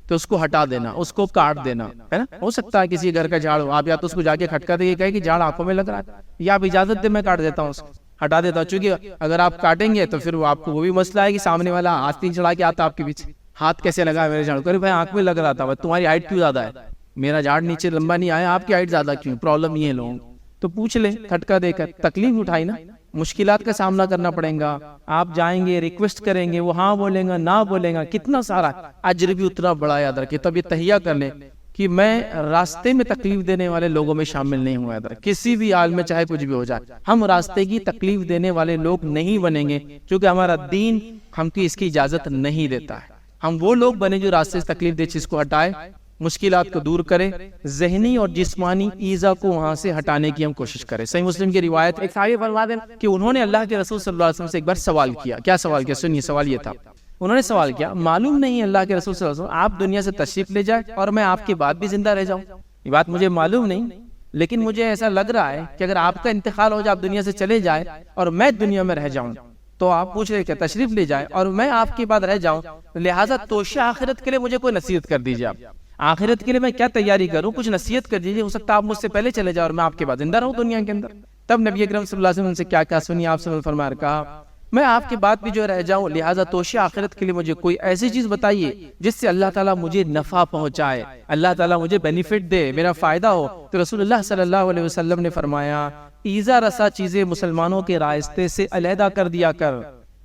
تو اس کو ہٹا دینا، اس کو کاٹ دینا، ہے نا. ہو سکتا ہے کسی گھر کا جھاڑ ہو، آپ یا تو اس کو جا کے کھٹکا دے کے کہے کہ جھاڑ آنکھوں میں لگ رہا ہے، یا آپ اجازت دے میں کاٹ دیتا ہوں، اس کو ہٹا دیتا ہوں. چونکہ اگر آپ کاٹیں گے تو پھر وہ آپ کو وہ بھی مسئلہ ہے کہ سامنے والا ہاتھ نہیں چڑھا کے آتا آپ کے پیچھے، ہاتھ کیسے لگا میرے جھاڑ کو، ارے بھائی آنکھ میں لگ رہا تھا، تمہاری ہائٹ کیوں زیادہ ہے، میرا جھاڑ نیچے لمبا نہیں آیا، آپ کی ہائٹ زیادہ کیوں، پرابلم یہ ہے لوگوں کو. تو پوچھ لیں کھٹکا دے کر، تکلیف اٹھائی نا، مشکلات کا سامنا کرنا پڑے گا. آپ جائیں گے ریکویسٹ کریں گے، وہ ہاں بولیں گا نہ بولیں گا، کتنا سارا اجر بھی اتنا بڑا یاد رکھے. تب یہ تہیہ کر لیں کہ میں راستے میں تکلیف دینے والے لوگوں میں شامل نہیں ہوں. یاد رکھیں کسی بھی حال میں چاہے کچھ بھی ہو جائے، ہم راستے کی تکلیف دینے والے لوگ نہیں بنیں گے، کیونکہ ہمارا دین ہم کی اس کی اجازت نہیں دیتا ہے. ہم وہ لوگ بنے جو راستے سے تکلیف دے چیز کو ہٹائے، مشکلات کو دور کرے، ذہنی اور جسمانی ایذا کو وہاں سے ہٹانے کی ہم کوشش کریں. صحیح مسلم کی روایت ایک صحابی فرماتے ہیں کہ انہوں نے اللہ کے رسول صلی اللہ علیہ وسلم سے ایک بار سوال کیا. کیا سوال کیا؟ سنیے سوال یہ تھا، انہوں نے سوال کیا، معلوم نہیں اللہ کے رسول صلی اللہ علیہ وسلم آپ دنیا سے تشریف لے جائیں اور میں آپ کے بعد بھی زندہ رہ جاؤں. یہ بات مجھے معلوم نہیں، لیکن مجھے ایسا لگ رہا ہے کہ اگر آپ کا انتقال ہو جائے، آپ دنیا سے چلے جائیں اور میں دنیا میں رہ جاؤں، تو آپ پوچھ رہے کہ تشریف لے جائیں اور میں آپ کے بعد رہ جاؤں، لہٰذا توشہ آخرت کے لیے مجھے کوئی نصیحت کر دیجیے. آپ آخرت کے لیے میں کیا تیاری کروں، کچھ نصیحت کر دیجیے، ہو سکتا ہے آپ مجھ سے پہلے چلے جاؤ اور میں آپ کے بعد زندہ رہوں دنیا کے اندر. تب نبی اکرم صلی اللہ علیہ وسلم سے کیا کہا سنیے، آپ سے فرمایا کہا میں آپ کے بعد بھی جو رہ جاؤں، لہٰذا توشہ آخرت کے لیے مجھے کوئی ایسی چیز بتائیے جس سے اللہ تعالیٰ مجھے نفع پہنچائے، اللہ تعالیٰ مجھے بینیفٹ دے، میرا فائدہ ہو. تو رسول اللہ صلی اللہ علیہ وسلم نے فرمایا ایذا رسا چیزیں مسلمانوں کے راستے سے علیحدہ کر دیا کر.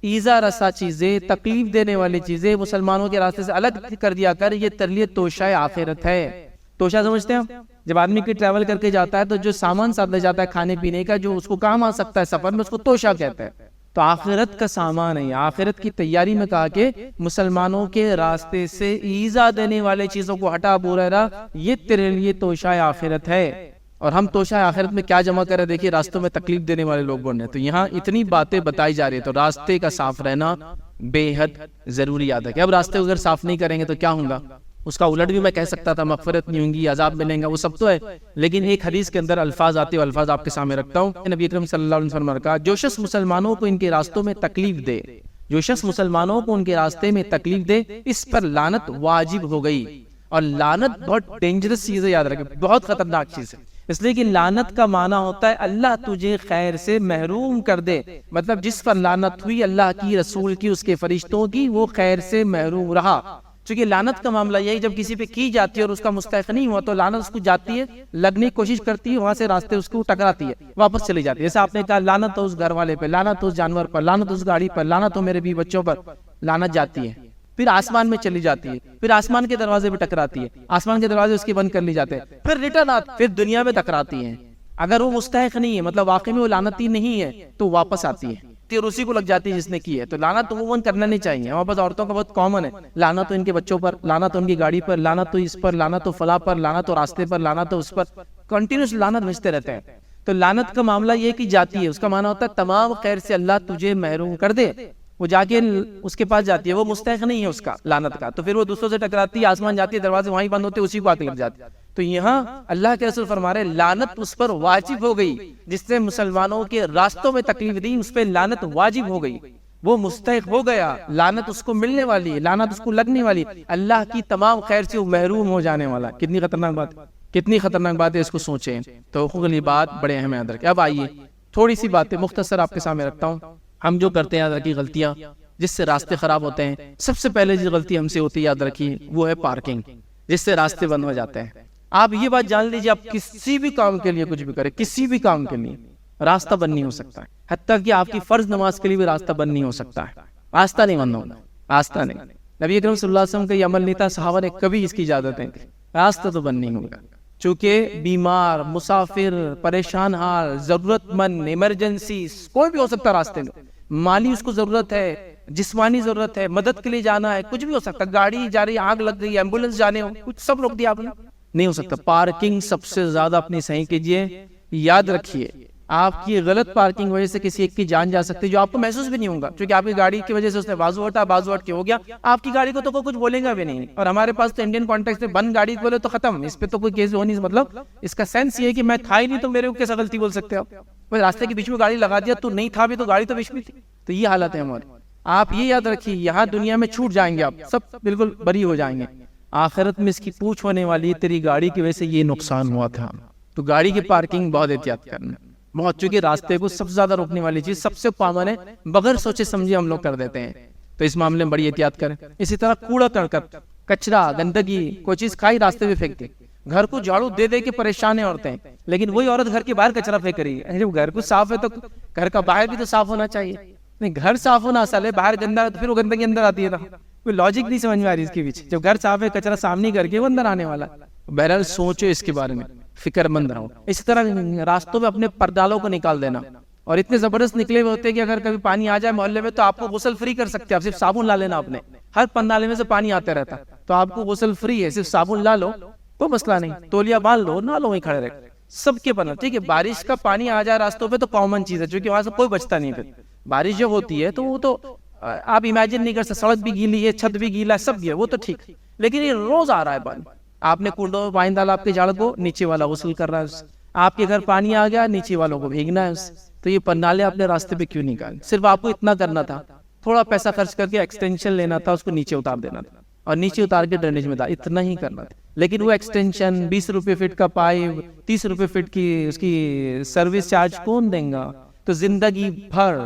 ایذا رسا چیزیں، تکلیف دینے والی چیزیں مسلمانوں کے راستے سے الگ کر دیا کر، یہ تیرے لیے توشہ آخرت ہے. توشہ سمجھتے ہیں؟ جب آدمی کی ٹریول کر کے جاتا ہے تو جو سامان ساتھ لے جاتا ہے کھانے پینے کا، جو اس کو کام آ سکتا ہے سفر میں، اس کو توشہ کہتے ہیں. تو آخرت کا سامان ہے، آخرت کی تیاری میں کہا کہ مسلمانوں کے راستے سے ایذا دینے والے چیزوں کو ہٹا. ابو ہریرہ یہ تیرے لیے توشہ آخرت ہے. اور ہم توشہ آخرت میں کیا جمع کریں؟ دیکھیے راستوں میں تکلیف دینے والے لوگ بن رہے ہیں، تو یہاں اتنی باتیں بتائی جا رہی ہے. تو راستے کا صاف رہنا بے حد ضروری یاد ہے کہ اب راستے اگر صاف نہیں کریں گے تو کیا ہوگا، اس کا الٹ بھی میں کہہ سکتا تھا، مغفرت نہیں ہوں گی، عذاب ملیں گا، وہ سب تو ہے. لیکن ایک حدیث کے اندر الفاظ آتے ہیں، الفاظ آپ کے سامنے رکھتا ہوں. نبی اکرم صلی اللہ علیہ وسلم نے کہا جو شخص مسلمانوں کو ان کے راستوں میں تکلیف دے، جو شخص مسلمانوں کو ان کے راستے میں تکلیف دے، اس پر لعنت واجب ہو گئی. اور لعنت بہت ڈینجرس چیز ہے، یاد رکھیں، بہت خطرناک چیز ہے. اس لیے کہ لعنت کا معنی ہوتا ہے اللہ تجھے خیر سے محروم کر دے. مطلب جس پر لعنت ہوئی اللہ کی، رسول کی، اس کے فرشتوں کی، وہ خیر سے محروم رہا. چونکہ لعنت کا معاملہ یہی جب کسی پہ کی جاتی ہے اور اس کا مستحق نہیں ہوا تو لعنت اس کو جاتی ہے، لگنے کی کوشش کرتی ہے، وہاں سے راستے اس کو ٹکراتی ہے، واپس چلی جاتی ہے. جیسے آپ نے کہا لعنت ہو اس گھر والے پہ، لعنت ہو اس جانور پر، لعنت ہو اس گاڑی پر، لعنت ہو میرے بیوی بچوں پر، لعنت جاتی ہے، پھر آسمان میں چلی جاتی ہے، پھر آسمان کے دروازے پہ ٹکراتی ہے، آسمان کے دروازے اس کے بند کر لی جاتے ہیں، پھر ریٹرن آتی، پھر دنیا میں ٹکراتی ہیں. اگر وہ مستحق نہیں ہے، مطلب واقعی میں وہ لعنتی نہیں ہے، تو واپس آتی ہے، پھر اسی کو لگ جاتی ہے جس نے کی ہے. تو لعنت عموماً کرنا نہیں چاہیے. ہمارے پاس عورتوں کا بہت کامن ہے، لعنت تو ان کے بچوں پر، لعنت تو ان کی گاڑی پر، لعنت تو اس پر، لعنت تو فلاں پر، لعنت تو راستے پر، لعنت تو اس پر، کنٹینیوس لعنت بھیجتے رہتے ہیں. تو لعنت کا معاملہ یہ کہ جاتی ہے، اس کا معنی ہوتا ہے تمام خیر سے اللہ تجھے محروم کر دے. وہ جا کے اس کے پاس جاتی ہے، وہ مستحق نہیں ہے اس کا لعنت کا، تو پھر وہ دوسروں سے ٹکراتی ہے، آسمان جاتی ہے، دروازے وہیں بند ہوتے، اسی کو آ کے لگ جاتی ہے. تو یہاں اللہ کے رسول فرما رہے لعنت اس پر واجب ہو گئی، جس نے مسلمانوں کے راستوں میں تکلیف دی، اس پہ لعنت واجب ہو گئی، وہ مستحق ہو گیا، لعنت اس کو ملنے والی ہے، لعنت اس کو لگنے والی، اللہ کی تمام خیر سے وہ محروم ہو جانے والا. کتنی خطرناک بات، کتنی خطرناک بات ہے، اس کو سوچیں. تو حقوق کی بات بڑے اہم یاد رکھیں. اب آئیے تھوڑی سی باتیں مختصر آپ کے سامنے رکھتا ہوں. ہم جو کرتے ہیں یاد رکھیے غلطیاں جس سے راستے خراب ہوتے ہیں. سب سے پہلے جو غلطی ہم سے ہوتی ہے یاد رکھیے وہ ہے پارکنگ، جس سے راستے بند ہو جاتے ہیں. آپ یہ بات جان لیجیے، آپ کسی بھی کام کے لیے کچھ بھی کریں، کسی بھی کام کے لیے راستہ بند نہیں ہو سکتا ہے. حتیٰ کہ آپ کی فرض نماز کے لیے بھی راستہ بند نہیں ہو سکتا ہے. راستہ نہیں بند ہوگا، راستہ نہیں. نبی اکرم صلی اللہ علیہ وسلم کا یہ عمل نہیں تھا، صحابہ نے کبھی اس کی اجازت نہیں دی. راستہ تو بند نہیں ہوگا، چونکہ بیمار، مسافر، پریشان حال، ضرورت مند، ایمرجنسی کوئی بھی ہو سکتا ہے راستے میں. مالی اس کو ضرورت ہے، جسمانی ضرورت ہے، مدد کے لیے جانا ہے، کچھ بھی ہو سکتا. گاڑی جا رہی، آگ لگ گئی، ایمبولینس جانے ہو، کچھ سب روک دیا آپ نے، نہیں ہو سکتا. پارکنگ سب سے زیادہ اپنی صحیح کیجئے. یاد رکھیے آپ کی غلط پارکنگ وجہ سے کسی ایک کی جان جا سکتی ہے، جو آپ کو محسوس بھی نہیں ہوگا، کیونکہ آپ کی گاڑی کی وجہ سے اس نے بازو ہٹا، بازو ہٹ کے ہو گیا، آپ کی گاڑی کو تو کوئی کچھ بولے گا بھی نہیں. اور ہمارے پاس تو انڈین کانٹیکس میں بند گاڑی بولے تو ختم، اس پہ تو کوئی کیس ہو نہیں. مطلب اس کا سینس یہ ہے کہ میں تھا ہی نہیں تو میرے کو کیسا غلطی بول سکتے آپ. راستے کے بیچ میں گاڑی لگا دیا، تو نہیں تھا بھی تو گاڑی تو بیچ میں تھی. تو یہ حالت ہے ہماری. آپ یہ یاد رکھیے یہاں دنیا میں چھوٹ جائیں گے، آپ سب بالکل بری ہو جائیں گے. آخرت میں اس کی پوچھ ہونے والی ہے، تیری گاڑی کی وجہ سے یہ نقصان ہوا تھا. تو گاڑی کی پارکنگ بہت احتیاط کرنا بہت، چونکہ راستے کو سب سے زیادہ روکنے والی چیز سب سے کامن ہے، بغیر سوچے سمجھے ہم لوگ کر دیتے ہیں. تو اس معاملے میں بڑی احتیاط کریں. اسی طرح کوڑا کرکٹ، کچرا، گندگی، کوئی چیز کھائی راستے پہ پھینک دی. گھر کو جھاڑو دے دے کے پریشان ہیں عورتیں، لیکن وہی عورت گھر کے باہر کچرا پھینک رہی ہے. جب گھر کو صاف ہے تو گھر کا باہر بھی تو صاف ہونا چاہیے. نہیں، گھر صاف ہونا اصل ہے، باہر گندا ہے تو پھر وہ گندگی اندر آتی ہے. کوئی لاجک نہیں سمجھ میں آ رہی اس کے پیچھے. جب گھر صاف ہے کچرا سامنے کر کے وہ اندر آنے والا. بہرحال سوچو اس کے بارے میں، فکر مند رہو. اسی طرح راستوں میں اپنے پردالوں کو نکال دینا، اور اتنے زبردست نکلے ہوئے ہوتے ہیں کہ اگر کبھی پانی آ جائے محلے میں تو آپ کو غسل فری کر سکتے ہیں. آپ صرف صابن لا لینا، اپنے ہر پردالے میں سے پانی آتا رہتا تو آپ کو غسل فری ہے، صرف صابن لا لو کوئی مسئلہ نہیں. تولیہ باندھ لو، نہ لو وہیں کھڑے رہے سب کے بنا. ٹھیک ہے، بارش کا پانی آ جائے راستوں پہ تو کامن چیز ہے، چونکہ وہاں سے کوئی بچتا نہیں. پھر بارش جب ہوتی ہے تو وہ تو آپ امیجن نہیں کر سکتے، سڑک بھی گیلی ہے، چھت بھی گیلا ہے، سب بھی ہے، وہ تو ٹھیک. لیکن یہ روز آ رہا ہے پانی. آپ نے کنڈوں میں پانی ڈالا آپ کے جھاڑ کو، نیچے والا غسل کر رہا ہے. آپ کے گھر پانی آ گیا، نیچے والوں کو بھیگنا ہے. تو یہ پنالے اپنے راستے پہ کیوں نکالے؟ صرف آپ کو اتنا کرنا تھا، تھوڑا پیسہ خرچ کر کے ایکسٹینشن لینا تھا، اس کو نیچے اتار دینا تھا اور نیچے اتار کے ڈرینیج میں تھا، اتنا ہی کرنا تھا. لیکن وہ ایکسٹینشن 20 روپے فٹ کا پائپ، 30 روپے فٹ کی اس کی سروس چارج کون دیں گا؟ تو زندگی بھر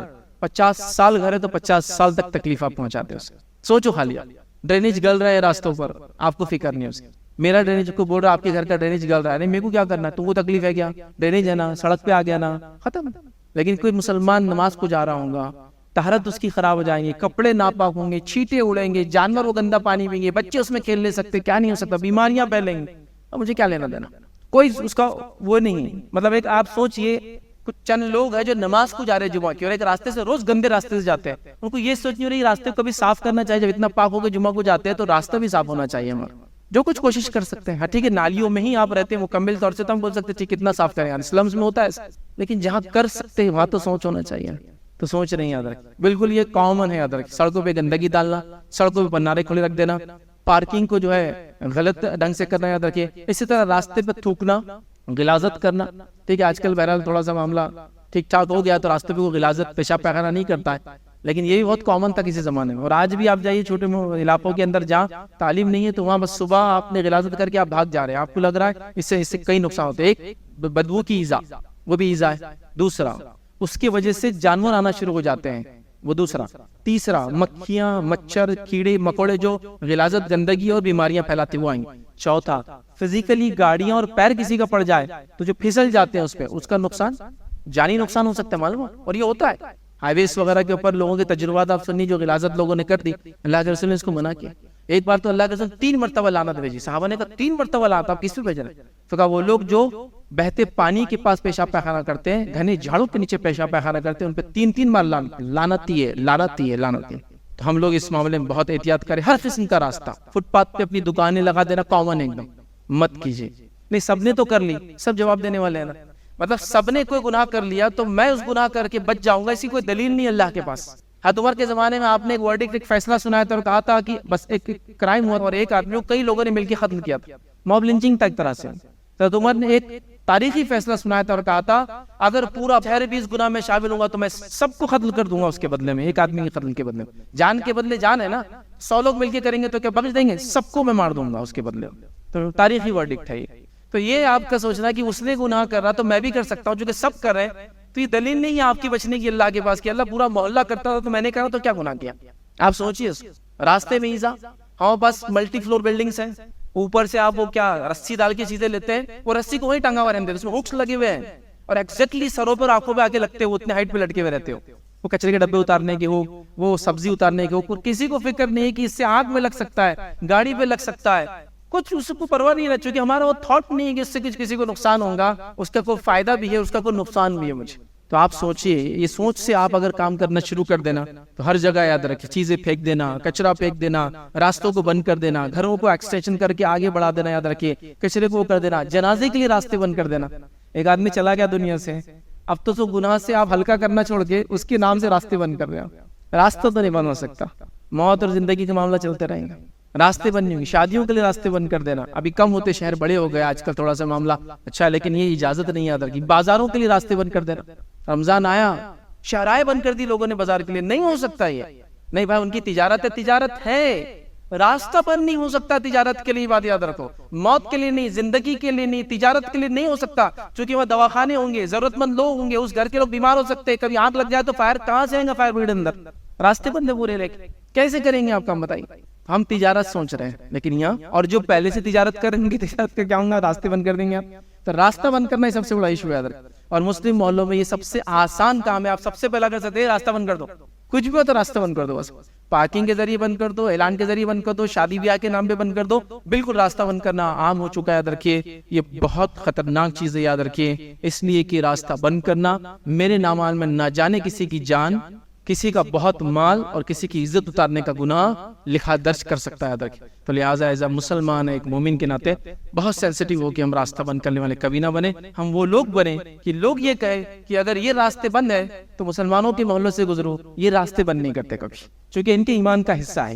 50 سال گھر ہے تو 50 سال تک تکلیف آپ پہنچاتے ہیں. سوچو خالی ڈرینیج گل رہا ہے راستوں پر، آپ کو فکر نہیں ہے اس کی. میرا ڈرینیج کو بول رہا آپ کے گھر کا ڈرینیج گل رہا ہے، نہیں میرے کو کیا کرنا ہے؟ تم کو تکلیف ہے کیا؟ ڈرینیج ہے نا، سڑک پہ آ گیا نا، ختم. لیکن کوئی مسلمان نماز کو جا رہا ہوگا، طہارت اس کی خراب ہو جائیں گے، کپڑے ناپاک ہوں گے، چھینٹے اڑیں گے، جانور وہ گندا پانی پئیں گے، بچے اس میں کھیل نہیں سکتے، کیا نہیں ہو سکتا، بیماریاں پھیلیں گی. اب مجھے کیا لینا دینا؟ کوئی اس کا وہ نہیں. مطلب ایک آپ سوچئے کچھ چند لوگ ہیں جو نماز کو جا رہے جمعہ کی، اور ایک راستے سے روز گندے راستے سے جاتے ہیں. ان کو یہ سوچ نہیں ہو رہی راستے کو بھی صاف کرنا چاہیے. جب اتنا پاک ہو کے جمعہ کو جاتے ہیں تو راستہ بھی صاف ہونا چاہیے ہمارا. جو کچھ کوشش کر سکتے ہیں. ہاں ٹھیک ہے، نالیوں میں ہی آپ رہتے ہیں مکمل طور سے تو ہم بول سکتے ہیں ٹھیک کتنا صاف کریں، سلمز میں ہوتا ہے، لیکن جہاں کر سکتے ہیں وہاں تو سوچ ہونا چاہیے. تو سوچ نہیں یاد رکھ، بالکل یہ کامن ہے یاد رکھ. سڑکوں پہ گندگی ڈالنا، سڑکوں پہ پنارے کھلے رکھ دینا، پارکنگ کو جو ہے غلط ڈھنگ سے کرنا یاد رکھیے. اسی طرح راستے پہ تھوکنا، غلاظت کرنا. ٹھیک ہے، آج کل بہرحال تھوڑا سا معاملہ ٹھیک ٹھاک ہو گیا تو راستے پہ وہ غلاظت پیشاب پیخانہ نہیں کرتا ہے، لیکن یہ بھی بہت کامن تھا کسی زمانے میں. اور آج بھی آپ جائیے چھوٹے علاقوں کے اندر جہاں تعلیم نہیں ہے تو وہاں بس صبح آپ نے غلاظت کر کے آپ بھاگ جا رہے ہیں، آپ کو لگ رہا ہے اس سے کئی نقصان ہوتے ہیں. ایک بدبو کی ایذا، وہ بھی ایذا ہے. دوسرا اس کی وجہ سے جانور آنا شروع ہو جاتے ہیں، وہ دوسرا. تیسرا مکھیاں، مچھر، کیڑے مکوڑے جو غلاظت، گندگی اور بیماریاں پھیلاتے وہ آئیں گے. چوتھا فزیکلی گاڑیاں اور پیر کسی کا پڑ جائے تو جو پھسل جاتے ہیں اس پہ، اس کا نقصان، جانی نقصان ہو سکتا ہے، معلوم. اور یہ ہوتا ہے ہائی ویز وغیرہ کے اوپر لوگوں کے تجربات آپ سنی جو غلاظت لوگوں نے کر دی. اللہ کے رسول نے اس کو منع کیا. ایک بار تو اللہ کے رسول 3 مرتبہ لعنت بھیجی. صحابہ نے کہا 3 مرتبہ لعنت آپ کس پہ بھیج رہے ہیں؟ تو کہا وہ لوگ جو بہتے پانی کے پاس پیشاب پیخانہ کرتے ہیں، گھنے جھاڑوں کے نیچے پیشاب پیخانہ کرتے ہیں، ان پہ 3 بار لعنتی ہے، لعنتی ہے، لعنتی ہے. تو ہم لوگ اس معاملے میں بہت احتیاط کریں. ہر قسم کا راستہ، فٹ پاتھ پہ اپنی دکانیں لگا دینا کامن ایک دم مت کیجیے. نہیں سب نے تو کر لی، سب جواب دینے والے ہیں نا. مطلب سب نے کوئی گناہ کر لیا تو میں اس گناہ کر کے بچ جاؤں گا، اسی کوئی دلیل نہیں اللہ کے پاس. حضرت عمر کے زمانے میں آپ نے ایک ورڈکٹ، ایک فیصلہ سنایا تھا اور کہا تھا کہ بس ایک کرائم ہوا اور ایک آدمی کو کئی لوگوں نے مل کے ختم کیا تھا، موب لنچنگ تک طرح سے. حضرت عمر نے ایک تاریخی فیصلہ سنایا تھا اور کہا تھا اگر پورا شہر 20 گناہ میں شامل ہوں گا تو میں سب کو قتل کر دوں گا اس کے بدلے میں، ایک آدمی کے قتل کے بدلے میں. جان کے بدلے جان ہے نا، 100 لوگ مل کے کریں گے تو کیا بخش دیں گے؟ سب کو میں مار دوں گا اس کے بدلے. تو تاریخی ورڈکٹ ہے یہ. تو یہ آپ کا سوچنا کہ اس نے گناہ کر رہا تو میں بھی کر سکتا ہوں، چونکہ سب کر رہے ہیں تو یہ دلیل نہیں ہے آپ کی بچنے کی اللہ کے پاس کہ اللہ پورا محلہ کرتا تھا تو میں نے کرا تو کیا گناہ کیا. آپ سوچئے راستے میں ایزا. ہاں بس ملٹی فلور بلڈنگز ہیں، اوپر سے آپ وہ کیا رسی ڈال کے چیزیں لیتے ہیں، وہ رسی کو وہیں ٹانگا ہوا رہتے ہیں، اس میں ہکس لگے ہوئے ہیں اور ایگزیکٹلی سروں پر آنکھوں پہ آ کے لگتے ہیں، وہ اتنے ہائٹ پہ لٹکے ہوئے رہتے ہو. وہ کچرے کے ڈبے اتارنے کے ہو، وہ سبزی اتارنے کے ہو، کسی کو فکر نہیں ہے کہ اس سے آنکھ میں لگ سکتا ہے، گاڑی پہ لگ سکتا ہے، کچھ اس کو پرواہ نہیں ہے. چونکہ ہمارا وہ تھاٹ نہیں ہے کہ اس سے کسی کو نقصان ہوگا، اس کا کوئی فائدہ بھی ہے، اس کا کوئی نقصان بھی ہے مجھے. تو آپ سوچئے یہ سوچ سے آپ اگر کام کرنا شروع کر دینا تو ہر جگہ یاد رکھیں چیزیں پھینک دینا، کچرا پھینک دینا، راستوں کو بند کر دینا، گھروں کو ایکسٹینشن کر کے آگے بڑھا دینا، یاد رکھیے کچرے کو کر دینا، جنازے کے لیے راستے بند کر دینا. ایک آدمی چلا گیا دنیا سے، اب تو گناہ سے آپ ہلکا کرنا چھوڑ کے اس کے نام سے راستے بند کر رہے ہیں. راستہ تو نہیں بند ہو سکتا، موت اور زندگی کا معاملہ چلتے رہیں گا. راستے بند نہیں ہوں گے. شادیوں کے لیے راستے بند کر دینا، ابھی کم ہوتے، شہر بڑے ہو گئے آج کل تھوڑا سا معاملہ اچھا ہے، لیکن یہ اجازت نہیں یاد رکھی. بازاروں کے لیے راستے بند کر دینا. رمضان آیا، شاہراہیں بند کر دی لوگوں نے بازار کے لیے، نہیں ہو سکتا یہ. نہیں بھائی ان کی تجارت ہے، تجارت ہے راستہ بند نہیں ہو سکتا تجارت کے لیے، بات یاد رکھو، موت کے لیے نہیں، زندگی کے لیے نہیں، تجارت کے لیے نہیں ہو سکتا، چونکہ وہاں دواخانے ہوں گے، ضرورت مند لوگ ہوں گے، اس گھر کے لوگ بیمار ہو سکتے ہیں، کبھی آگ لگ جائے تو فائر کہاں سے آئیں گا، فائر بریگیڈ اندر، راستے بند ہے پورے، لیکن کیسے کریں گے آپ کام بتائیے؟ ہم تجارت سوچ رہے ہیں، لیکن یہاں اور جو پہلے سے تجارت کر رہے ہیں ان کی تجارت کا کیا ہوں گا، راستے بند کر دیں گے آپ، تو راستہ بند کرنا ہی سب سے بڑا ایشو ہے ادھر، اور مسلم محلوں میں یہ سب سے آسان کام ہے، آپ سب سے پہلا کر سکتے ہیں راستہ بند کر دو، کچھ بھی ہو تو راستہ بند کر دو، بس پارکنگ کے ذریعے بند کر دو، اعلان کے ذریعے بند کر دو، شادی بیاہ کے نام پہ بند کر دو، بالکل راستہ بند کرنا عام ہو چکا ہے، یاد رکھیے یہ بہت خطرناک چیز ہے، یاد رکھیے، اس لیے کہ راستہ بند کرنا میرے نامال میں نہ جانے کسی کی جان، کسی کا بہت مال اور کسی کی عزت اتارنے کا گناہ لکھا درج کر سکتا ہے، یاد رکھیے، تو لہٰذا ایز اے مسلمان ایک مومن کے ناطے بہت سینسٹیو ہو کہ ہم راستہ بند کرنے والے کبھی نہ بنے، ہم وہ لوگ بنے کہ لوگ یہ کہے کہ اگر یہ راستے بند ہے تو مسلمانوں کے محلوں سے گزرو، یہ راستے بند نہیں کرتے کبھی، چونکہ ان کے ایمان کا حصہ ہے،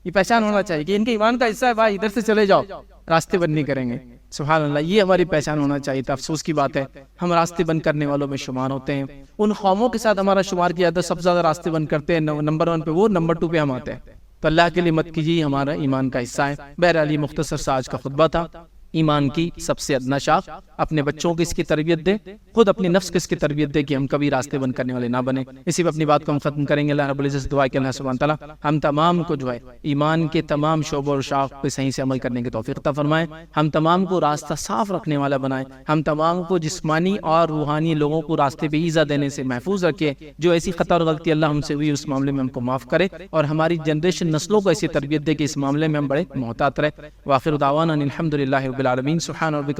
یہ پہچان ہونا چاہیے کہ ان کے ایمان کا حصہ ہے، بھائی ادھر سے چلے جاؤ، راستے بند نہیں کریں گے، سبحان اللہ، یہ ہماری پہچان ہونا چاہیے تھا۔ افسوس کی بات ہے ہم راستے بند کرنے والوں میں شمار ہوتے ہیں، ان قوموں کے ساتھ ہمارا شمار کیا جاتا ہے سب سے زیادہ راستے بند کرتے ہیں، نمبر 1 پہ وہ، نمبر 2 پہ ہم آتے ہیں، تو اللہ کے لیے مت کیجیے، ہمارا ایمان کا حصہ ہے۔ بہرحال یہ مختصر سا آج کا خطبہ تھا، ایمان کی سب سے ادنا شاخ، اپنے بچوں کو اس کی تربیت دے، خود اپنی نفس کو اس کی تربیت دے کہ ہم کبھی راستے بند کرنے والے نہ بنے۔ اسی پہ اپنی بات کو ہم ختم کریں گے۔ اللہ رب العزت سے دعا کہ اللہ سبحانہ تعالیٰ ہم تمام کو جو ہے ایمان کے تمام شعبوں اور شاخ پہ صحیح سے عمل کرنے کی توفیق عطا فرمائے، ہم تمام کو راستہ صاف رکھنے والا بنائے، ہم تمام کو جسمانی اور روحانی لوگوں کو راستے پہ ایذا دینے سے محفوظ رکھے، جو ایسی خطا اور غلطی اللہ ہم سے ہوئی اس معاملے میں ہم کو معاف کرے، اور ہماری جنریشن نسلوں کو ایسی تربیت دے کہ اس معاملے میں ہم بڑے محتاط رہے۔ وآخر دعوانا الحمدللہ رب العالمین۔ سبحان ربک